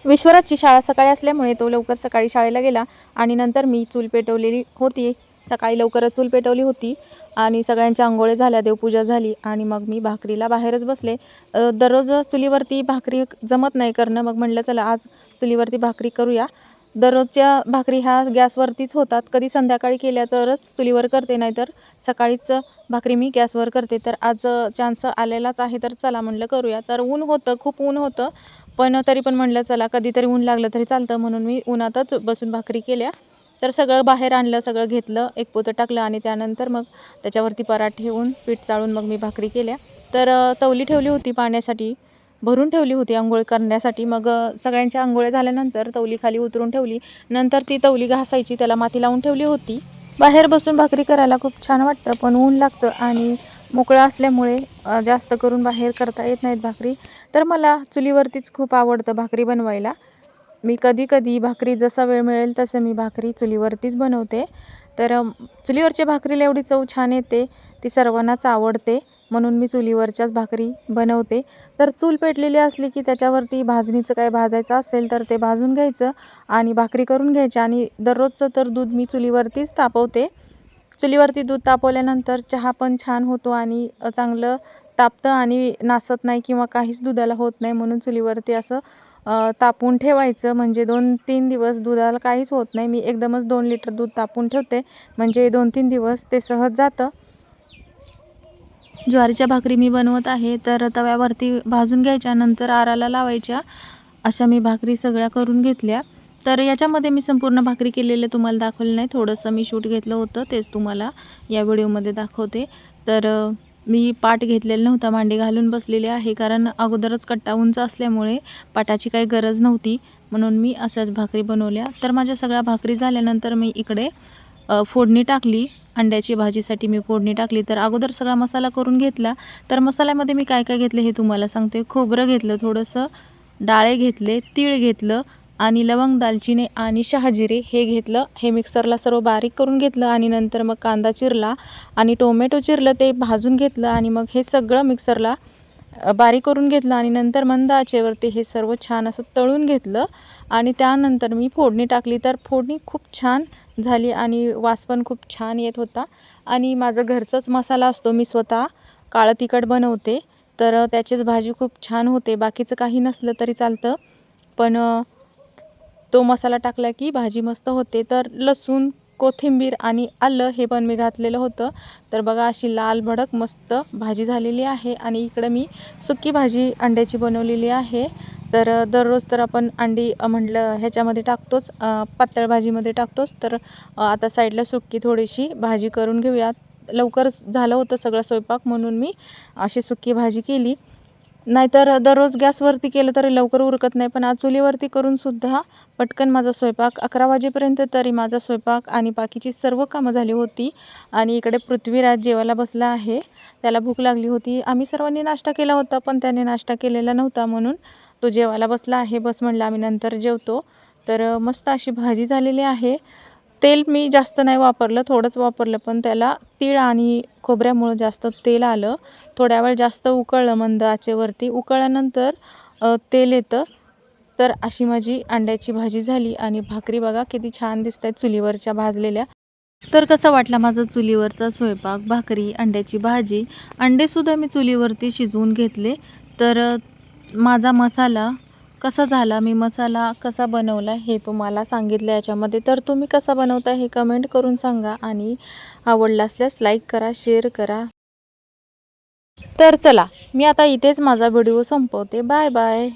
विश्वराजची शाळा सकाळी असल्यामुळे तो लवकर सकाळी शाळेला गेला आणि नंतर मी चूल पेटवलेली होती. सकाळी लवकरच चूल पेटवली होती आणि सगळ्यांच्या अंघोळ्या झाल्या, देवपूजा झाली आणि मग मी भाकरीला बाहेरच बसले. दररोज चुलीवरती भाकरी जमत नाही करणं, मग म्हटलं चला आज चुलीवरती भाकरी करूया. दररोजच्या भाकरी ह्या गॅसवरतीच होतात, कधी संध्याकाळी केल्या तरच चुलीवर करते, नाहीतर सकाळीच भाकरी मी गॅसवर करते. तर आज चान्स आलेलाच आहे, तर चला म्हटलं करूया. तर ऊन होतं, खूप ऊन होतं, पण तरी पण म्हटलं चला कधीतरी ऊन लागलं तरी चालतं, म्हणून मी उन्हातच बसून भाकरी केल्या. तर सगळं बाहेर आणलं, सगळं घेतलं, एक पोतं टाकलं आणि त्यानंतर मग त्याच्यावरती पराठे ठेवून पीठ चाळून मग मी भाकरी केल्या. तर तवली ठेवली होती पाण्यासाठी, भरून ठेवली होती अंघोळ करण्यासाठी. मग सगळ्यांच्या अंघोळ्या झाल्यानंतर तवली खाली उतरून ठेवली. नंतर ती तवली घासायची, त्याला माती लावून ठेवली होती. बाहेर बसून भाकरी करायला खूप छान वाटतं, पण ऊन लागतं आणि मोकळं असल्यामुळे जास्त करून बाहेर करता येत नाहीत भाकरी. तर मला चुलीवरतीच खूप आवडतं भाकरी बनवायला. मी कधी-कधी भाकरी जसा वेळ मिळेल तसं मी भाकरी चुलीवरतीच बनवते. तर चुलीवरच्या भाकरीला एवढी चव छान येते, ती सर्वांनाच आवडते, म्हणून मी चुलीवरच्याच भाकरी बनवते. तर चूल पेटलेली असली की त्याच्यावरती भाजणीचं काय भाजायचं असेल तर ते भाजून घ्यायचं आणि भाकरी करून घ्यायच्या. आणि दररोजचं तर दूध मी चुलीवरतीच तापवते. चुलीवरती दूध तापवल्यानंतर चहा पण छान होतो आणि चांगलं तापतं आणि नासत नाही किंवा काहीच दुधाला होत नाही, म्हणून चुलीवरती असं तापून ठेवायचं, म्हणजे 2-3 दिवस दुधाला काहीच होत नाही. मी एकदमच 2 लिटर दूध तापून ठेवते, म्हणजे 2-3 दिवस ते सहज जातं. ज्वारीच्या भाकरी मी बनवत आहे, तर तव्यावरती भाजून घ्यायच्या, नंतर आराला लावायच्या. अशा मी भाकरी सगळ्या करून घेतल्या. तर याच्यामध्ये मी संपूर्ण भाकरी केलेलं तुम्हाला दाखवलं नाही, थोडंसं मी शूट घेतलं होतं, तेच तुम्हाला या व्हिडिओमध्ये दाखवते. तर मी पाट घेतलेला नव्हता, मांडी घालून बसलेले आहे, कारण अगोदरच कट्टा उंच असल्यामुळे पाटाची काही गरज नव्हती, म्हणून मी अशाच भाकरी बनवल्या. तर माझ्या सगळ्या भाकरी झाल्यानंतर मी इकडे फोडणी टाकली. अंड्याची भाजीसाठी मी फोडणी टाकली. तर अगोदर सगळा मसाला करून घेतला. तर मसाल्यामध्ये मी काय काय घेतलं हे तुम्हाला सांगते. खोबरं घेतलं, थोडंसं डाळे घेतले, तीळ घेतलं आणि लवंग, दालचिनी आणि शहाजिरे हे घेतलं. हे मिक्सरला सर्व बारीक करून घेतलं आणि नंतर मग कांदा चिरला आणि टोमॅटो चिरलं, ते भाजून घेतलं आणि मग हे सगळं मिक्सरला बारीक करून घेतलं आणि नंतर मंद आचेवरती हे सर्व छान असं तळून घेतलं आणि त्यानंतर मी फोडणी टाकली. तर फोडणी खूप छान झाली आणि वास पण खूप छान येत होता. आणि माझं घरचाच मसाला असतो, मी स्वतः काळं तिखट बनवते, तर त्याचीच भाजी खूप छान होते. बाकीचं काही नसलं तरी चालतं, पण तो मसाला टाकला की भाजी मस्त होते. तर लसूण, कोथिंबीर आणि आलं हे पण मी घातलेलं होतं. तर बघा अशी लाल भडक मस्त भाजी झालेली आहे. आणि इकडं मी सुकी भाजी अंड्याची बनवलेली आहे. तर दररोज तर आपण अंडी म्हटलं ह्याच्यामध्ये टाकतोच, पातळ भाजीमध्ये टाकतोच. तर आता साईडला सुकी थोडीशी भाजी करून घेऊयात. लवकर झालं होतं सगळं स्वयंपाक, म्हणून मी अशी सुकी भाजी केली. नाहीतर दररोज गॅसवरती केलं तरी लवकर उरकत नाही, पण आज चुलीवरती करूनसुद्धा पटकन माझा स्वयंपाक 11 वाजेपर्यंत तरी माझा स्वयंपाक आणि बाकीची सर्व कामं झाली होती. आणि इकडे पृथ्वीराज जेवायला बसला आहे, त्याला भूक लागली होती. आम्ही सर्वांनी नाश्ता केला होता, पण त्याने नाश्ता केलेला नव्हता, म्हणून तो जेवायला बसला आहे. बस म्हणलं आम्ही नंतर जेवतो. तर मस्त अशी भाजी झालेली आहे. तेल मी जास्त नाही वापरलं, थोडंच वापरलं, पण त्याला तीळ आणि खोबऱ्यामुळं जास्त तेल आलं. थोड्या वेळ जास्त उकळलं मंद आचेवरती, उकळल्यानंतर तेल येतं. तर अशी माझी अंड्याची भाजी झाली आणि भाकरी बघा किती छान दिसत आहेत चुलीवरच्या भाजलेल्या. तर कसा वाटला माझा चुलीवरचा स्वयंपाक, भाकरी, अंड्याची भाजी. अंडेसुद्धा मी चुलीवरती शिजवून घेतले. तर माझा मसाला कसा झाला, मी मसाला कसा बनवला हे तुम्हाला सांगितलं याच्यामध्ये. तर तुम्ही कसा बनवता हे कमेंट करून सांगा आणि आवडला असल्यास लाईक करा, शेअर करा. तर चला, मी आता इथेच माझा व्हिडिओ संपवते. Bye bye.